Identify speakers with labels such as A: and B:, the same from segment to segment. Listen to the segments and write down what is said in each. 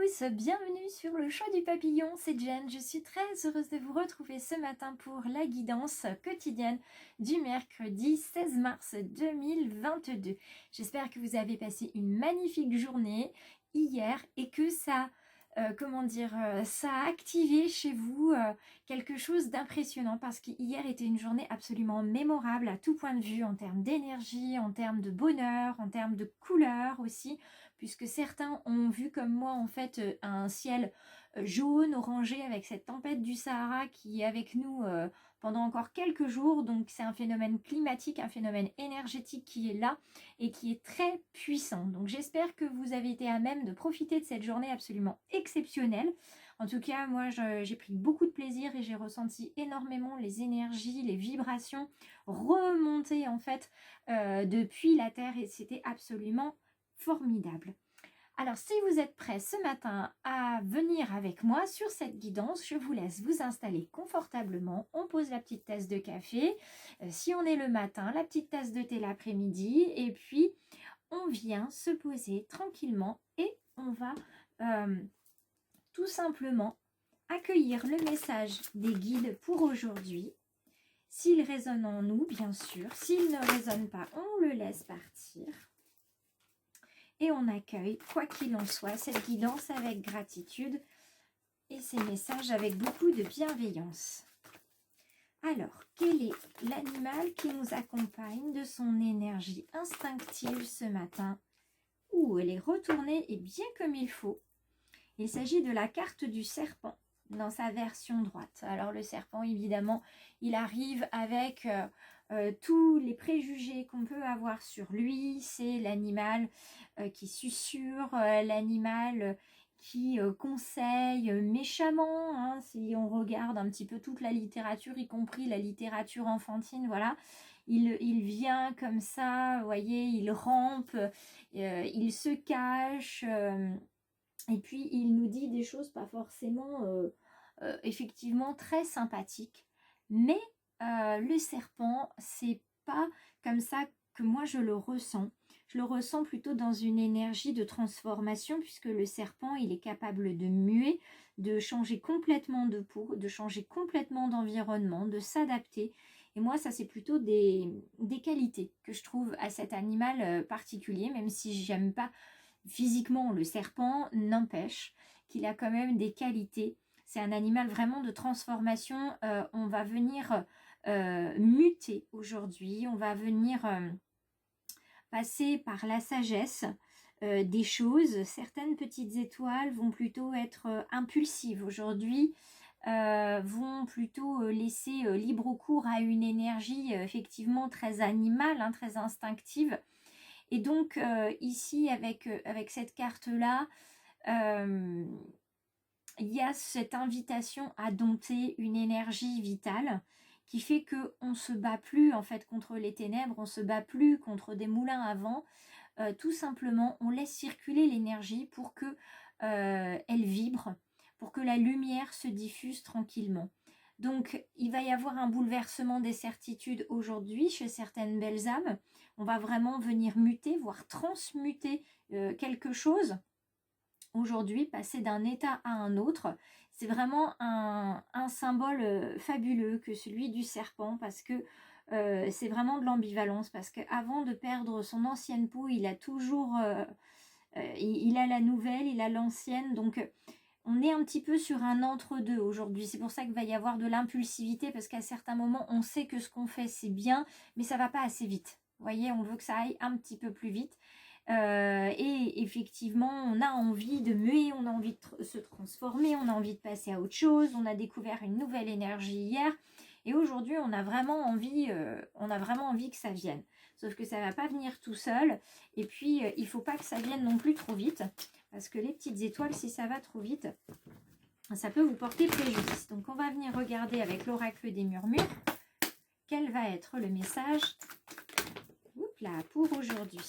A: tous, bienvenue sur le Choix du Papillon, c'est Jen. Je suis très heureuse de vous retrouver ce matin pour la guidance quotidienne du mercredi 16 mars 2022. J'espère que vous avez passé une magnifique journée hier et que ça, ça a activé chez vous quelque chose d'impressionnant parce qu'hier était une journée absolument mémorable à tout point de vue en termes d'énergie, en termes de bonheur, en termes de couleurs aussi, puisque certains ont vu comme moi en fait un ciel jaune, orangé avec cette tempête du Sahara qui est avec nous pendant encore quelques jours. Donc c'est un phénomène climatique, un phénomène énergétique qui est là et qui est très puissant. Donc j'espère que vous avez été à même de profiter de cette journée absolument exceptionnelle. En tout cas, moi j'ai pris beaucoup de plaisir et j'ai ressenti énormément les énergies, les vibrations remonter en fait depuis la Terre et c'était absolument formidable. Alors si vous êtes prêts ce matin à venir avec moi sur cette guidance, je vous laisse vous installer confortablement. On pose la petite tasse de café, si on est le matin, la petite tasse de thé l'après-midi, et puis on vient se poser tranquillement et on va tout simplement accueillir le message des guides pour aujourd'hui. S'il résonne en nous, bien sûr. S'il ne résonne pas, on le laisse partir. Et on accueille, quoi qu'il en soit, cette guidance avec gratitude et ces messages avec beaucoup de bienveillance. Alors, quel est l'animal qui nous accompagne de son énergie instinctive ce matin? Ouh, elle est retournée et bien comme il faut. Il s'agit de la carte du serpent dans sa version droite. Alors le serpent, évidemment, il arrive avec tous les préjugés qu'on peut avoir sur lui. C'est l'animal qui susurre, l'animal qui conseille méchamment, hein, si on regarde un petit peu toute la littérature, y compris la littérature enfantine, voilà. Il vient comme ça, vous voyez, il rampe, il se cache, et puis il nous dit des choses pas forcément effectivement très sympathiques. Mais le serpent, c'est pas comme ça que moi je le ressens. Je le ressens plutôt dans une énergie de transformation, puisque le serpent, il est capable de muer, de changer complètement de peau, de changer complètement d'environnement, de s'adapter. Et moi, ça, c'est plutôt des qualités que je trouve à cet animal particulier, même si j'aime pas physiquement le serpent, n'empêche qu'il a quand même des qualités. C'est un animal vraiment de transformation. On va venir muter aujourd'hui, on va venir passer par la sagesse des choses. Certaines petites étoiles vont plutôt être impulsives aujourd'hui, vont plutôt laisser libre cours à une énergie effectivement très animale, hein, très instinctive. Et donc ici avec cette carte-là, il y a cette invitation à dompter une énergie vitale qui fait qu'on ne se bat plus en fait contre les ténèbres, on ne se bat plus contre des moulins à vent. Tout simplement, on laisse circuler l'énergie pour que elle vibre, pour que la lumière se diffuse tranquillement. Donc, il va y avoir un bouleversement des certitudes aujourd'hui chez certaines belles âmes. On va vraiment venir muter, voire transmuter quelque chose. Aujourd'hui, passer d'un état à un autre, c'est vraiment un symbole fabuleux que celui du serpent, parce que c'est vraiment de l'ambivalence, parce qu'avant de perdre son ancienne peau, il a toujours, il a la nouvelle, il a l'ancienne, donc on est un petit peu sur un entre-deux aujourd'hui. C'est pour ça qu'il va y avoir de l'impulsivité, parce qu'à certains moments, on sait que ce qu'on fait, c'est bien, mais ça va pas assez vite. Vous voyez, on veut que ça aille un petit peu plus vite. Et effectivement, on a envie de muer, on a envie de se transformer, on a envie de passer à autre chose. On a découvert une nouvelle énergie hier. Et aujourd'hui, on a vraiment envie que ça vienne. Sauf que ça ne va pas venir tout seul. Et puis, il ne faut pas que ça vienne non plus trop vite. Parce que les petites étoiles, si ça va trop vite, ça peut vous porter préjudice. Donc, on va venir regarder avec l'oracle des murmures quel va être le message pour aujourd'hui.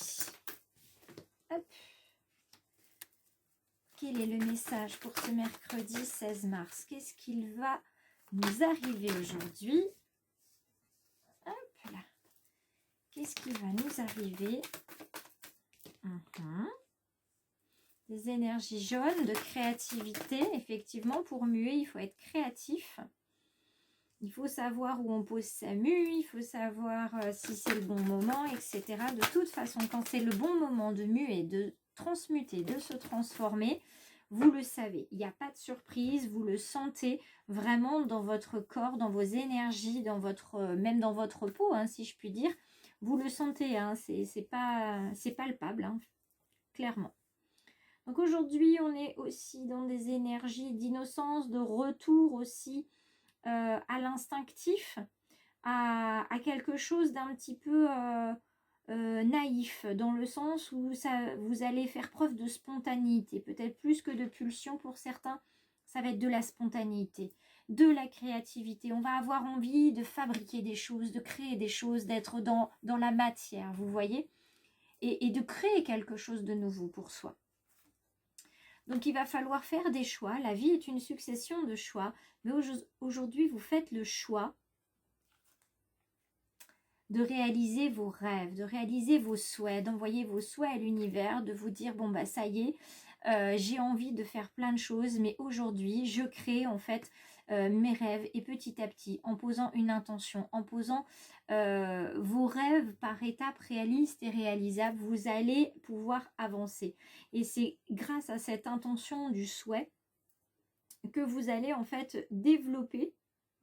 A: Hop. Quel est le message pour ce mercredi 16 mars? Qu'est-ce qu'il va nous arriver aujourd'hui? Hop là. Qu'est-ce qui va nous arriver? des énergies jaunes de créativité. Effectivement, pour muer, il faut être créatif. Il faut savoir où on pose sa mue, il faut savoir si c'est le bon moment, etc. De toute façon, quand c'est le bon moment de muer, de transmuter, de se transformer, vous le savez. Il n'y a pas de surprise, vous le sentez vraiment dans votre corps, dans vos énergies, dans votre, même dans votre peau, hein, si je puis dire. Vous le sentez, hein, c'est palpable, hein, clairement. Donc aujourd'hui, on est aussi dans des énergies d'innocence, de retour aussi à l'instinctif, à quelque chose d'un petit peu naïf, dans le sens où vous allez faire preuve de spontanéité, peut-être plus que de pulsion pour certains, ça va être de la spontanéité, de la créativité. On va avoir envie de fabriquer des choses, de créer des choses, d'être dans la matière, vous voyez, et de créer quelque chose de nouveau pour soi. Donc il va falloir faire des choix. La vie est une succession de choix. Mais aujourd'hui, vous faites le choix de réaliser vos rêves, de réaliser vos souhaits, d'envoyer vos souhaits à l'univers, de vous dire, bon bah ça y est, j'ai envie de faire plein de choses, mais aujourd'hui, je crée en fait mes rêves. Et petit à petit, en posant une intention, en posant vos rêves par étapes réalistes et réalisables, vous allez pouvoir avancer. Et c'est grâce à cette intention du souhait que vous allez en fait développer,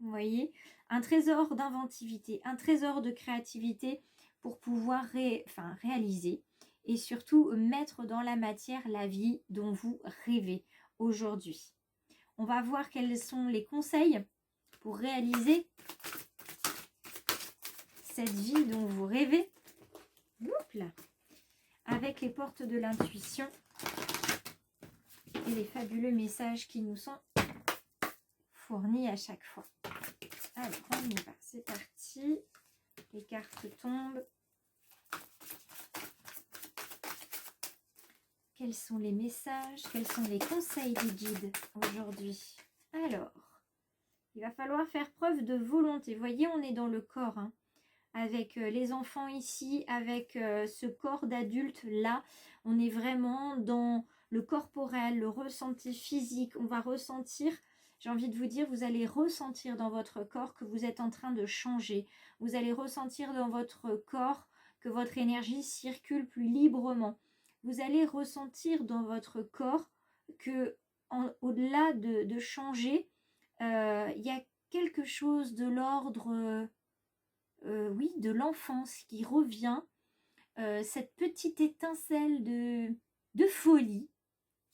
A: vous voyez, un trésor d'inventivité, un trésor de créativité pour pouvoir réaliser et surtout mettre dans la matière la vie dont vous rêvez aujourd'hui. On va voir quels sont les conseils pour réaliser cette vie dont vous rêvez. Oups là, avec les portes de l'intuition et les fabuleux messages qui nous sont fournis à chaque fois. Alors, on y va, c'est parti. Les cartes tombent. Quels sont les messages? Quels sont les conseils des guides aujourd'hui? Alors, il va falloir faire preuve de volonté. Vous voyez, on est dans le corps, hein, avec les enfants ici, avec ce corps d'adulte là. On est vraiment dans le corporel, le ressenti physique. On va ressentir, j'ai envie de vous dire, vous allez ressentir dans votre corps que vous êtes en train de changer. Vous allez ressentir dans votre corps que votre énergie circule plus librement. Vous allez ressentir dans votre corps que, au-delà de changer, il y a quelque chose de l'ordre, oui, de l'enfance qui revient, cette petite étincelle de folie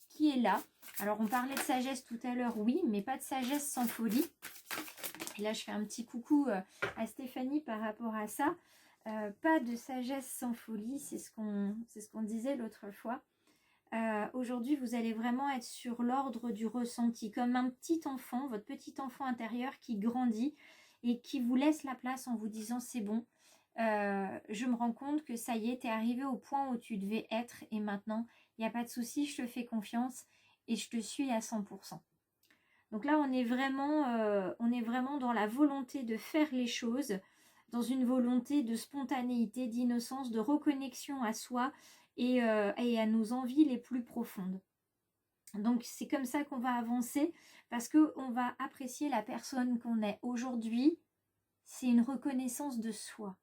A: qui est là. Alors, on parlait de sagesse tout à l'heure, oui, mais pas de sagesse sans folie. Et là, je fais un petit coucou à Stéphanie par rapport à ça. Pas de sagesse sans folie, c'est ce qu'on disait l'autre fois. Aujourd'hui, vous allez vraiment être sur l'ordre du ressenti, comme un petit enfant, votre petit enfant intérieur qui grandit et qui vous laisse la place en vous disant c'est bon, je me rends compte que ça y est, tu es arrivé au point où tu devais être et maintenant, il n'y a pas de souci, je te fais confiance et je te suis à 100%. Donc là, on est vraiment dans la volonté de faire les choses, dans une volonté de spontanéité, d'innocence, de reconnexion à soi et à nos envies les plus profondes. Donc c'est comme ça qu'on va avancer parce qu'on va apprécier la personne qu'on est. Aujourd'hui, c'est une reconnaissance de soi.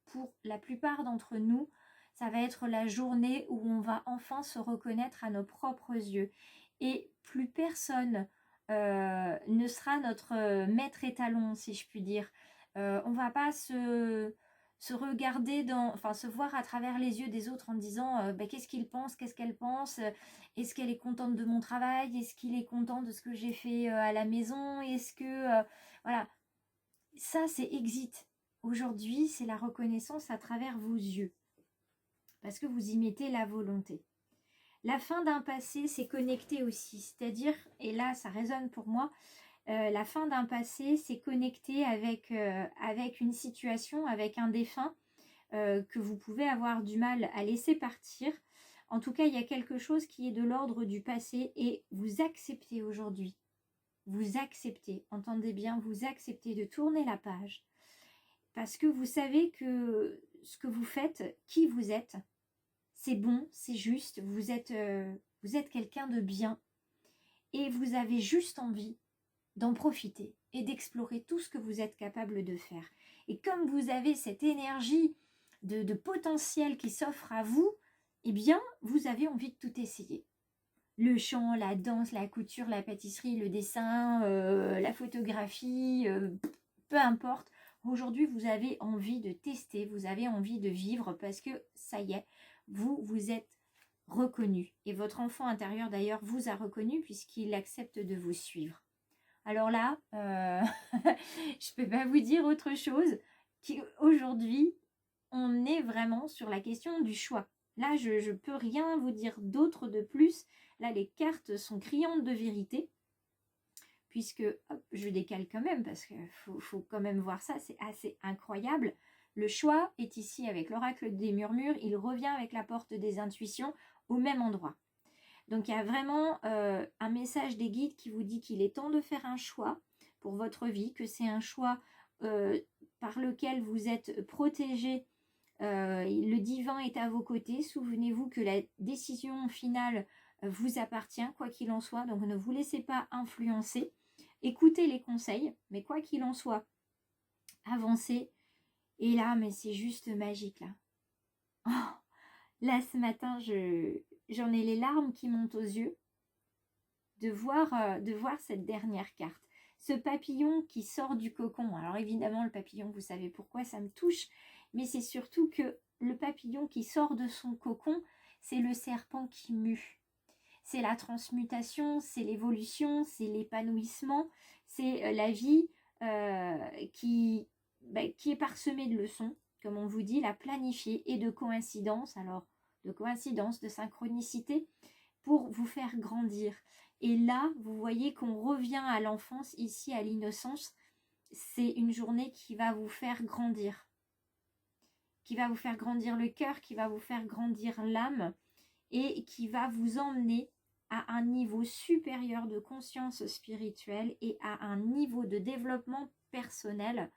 A: Pour la plupart d'entre nous, ça va être la journée où on va enfin se reconnaître à nos propres yeux. Et plus personne ne sera notre maître étalon, si je puis dire. On ne va pas se regarder se voir à travers les yeux des autres en disant qu'est-ce qu'il pense, qu'est-ce qu'elle pense, est-ce qu'elle est contente de mon travail, est-ce qu'il est content de ce que j'ai fait à la maison, est-ce que voilà, ça c'est exit. Aujourd'hui, c'est la reconnaissance à travers vos yeux parce que vous y mettez la volonté. La fin d'un passé, c'est connecté aussi, c'est-à-dire, et là ça résonne pour moi, la fin d'un passé, c'est connecté avec une situation, avec un défunt que vous pouvez avoir du mal à laisser partir. En tout cas, il y a quelque chose qui est de l'ordre du passé et vous acceptez aujourd'hui. Vous acceptez, entendez bien, vous acceptez de tourner la page parce que vous savez que ce que vous faites, qui vous êtes, c'est bon, c'est juste, vous êtes Vous êtes quelqu'un de bien et vous avez juste envie d'en profiter et d'explorer tout ce que vous êtes capable de faire. Et comme vous avez cette énergie de potentiel qui s'offre à vous, eh bien, vous avez envie de tout essayer. Le chant, la danse, la couture, la pâtisserie, le dessin, la photographie, peu importe. Aujourd'hui, vous avez envie de tester, vous avez envie de vivre parce que ça y est, vous êtes reconnu. Et votre enfant intérieur d'ailleurs vous a reconnu puisqu'il accepte de vous suivre. Alors là, je ne peux pas vous dire autre chose qu'aujourd'hui, on est vraiment sur la question du choix. Là, je ne peux rien vous dire d'autre de plus. Là, les cartes sont criantes de vérité. Puisque, hop, je décale quand même parce qu'il faut quand même voir ça, c'est assez incroyable. Le choix est ici avec l'oracle des murmures, il revient avec la porte des intuitions au même endroit. Donc il y a vraiment un message des guides qui vous dit qu'il est temps de faire un choix pour votre vie, que c'est un choix par lequel vous êtes protégé. Le divin est à vos côtés. Souvenez-vous que la décision finale vous appartient, quoi qu'il en soit. Donc ne vous laissez pas influencer. Écoutez les conseils, mais quoi qu'il en soit, avancez. Et là, mais c'est juste magique là. Oh, là, ce matin, j'en ai les larmes qui montent aux yeux de voir cette dernière carte. Ce papillon qui sort du cocon. Alors évidemment, le papillon, vous savez pourquoi ça me touche, mais c'est surtout que le papillon qui sort de son cocon, c'est le serpent qui mue. C'est la transmutation, c'est l'évolution, c'est l'épanouissement, c'est la vie qui est parsemée de leçons, comme on vous dit, la planifier et de coïncidences, alors de coïncidence, de synchronicité, pour vous faire grandir. Et là, vous voyez qu'on revient à l'enfance, ici à l'innocence. C'est une journée qui va vous faire grandir. Qui va vous faire grandir le cœur, qui va vous faire grandir l'âme et qui va vous emmener à un niveau supérieur de conscience spirituelle et à un niveau de développement personnel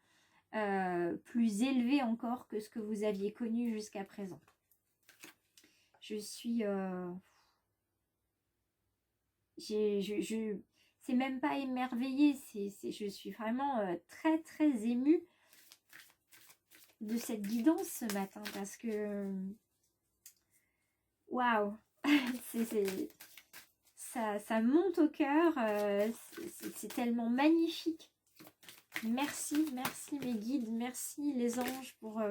A: plus élevé encore que ce que vous aviez connu jusqu'à présent. Je suis... c'est même pas émerveillée, je suis vraiment très très émue de cette guidance ce matin parce que waouh, ça monte au cœur, c'est tellement magnifique. Merci mes guides, merci les anges pour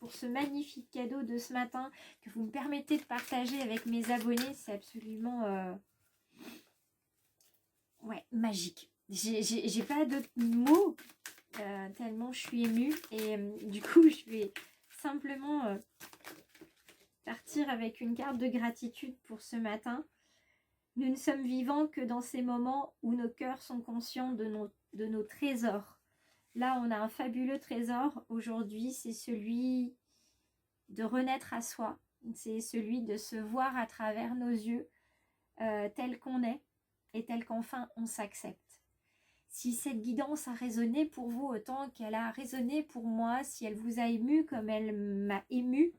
A: ce magnifique cadeau de ce matin que vous me permettez de partager avec mes abonnés. C'est absolument ouais, magique. J'ai pas d'autres mots tellement je suis émue et du coup je vais simplement partir avec une carte de gratitude pour ce matin. Nous ne sommes vivants que dans ces moments où nos cœurs sont conscients de nos trésors. Là, on a un fabuleux trésor aujourd'hui, c'est celui de renaître à soi. C'est celui de se voir à travers nos yeux tel qu'on est et tel qu'enfin on s'accepte. Si cette guidance a résonné pour vous autant qu'elle a résonné pour moi, si elle vous a ému comme elle m'a ému,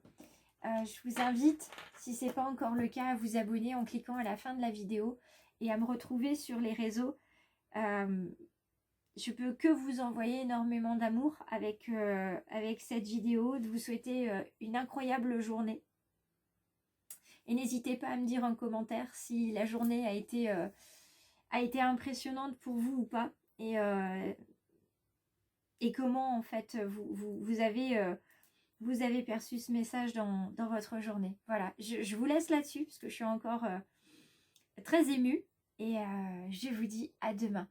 A: je vous invite, si ce n'est pas encore le cas, à vous abonner en cliquant à la fin de la vidéo et à me retrouver sur les réseaux. Je peux que vous envoyer énormément d'amour avec cette vidéo, de vous souhaiter une incroyable journée. Et n'hésitez pas à me dire en commentaire si la journée a été impressionnante pour vous ou pas. Et comment en fait vous avez perçu ce message dans votre journée. Voilà, je vous laisse là-dessus parce que je suis encore très émue. Et je vous dis à demain.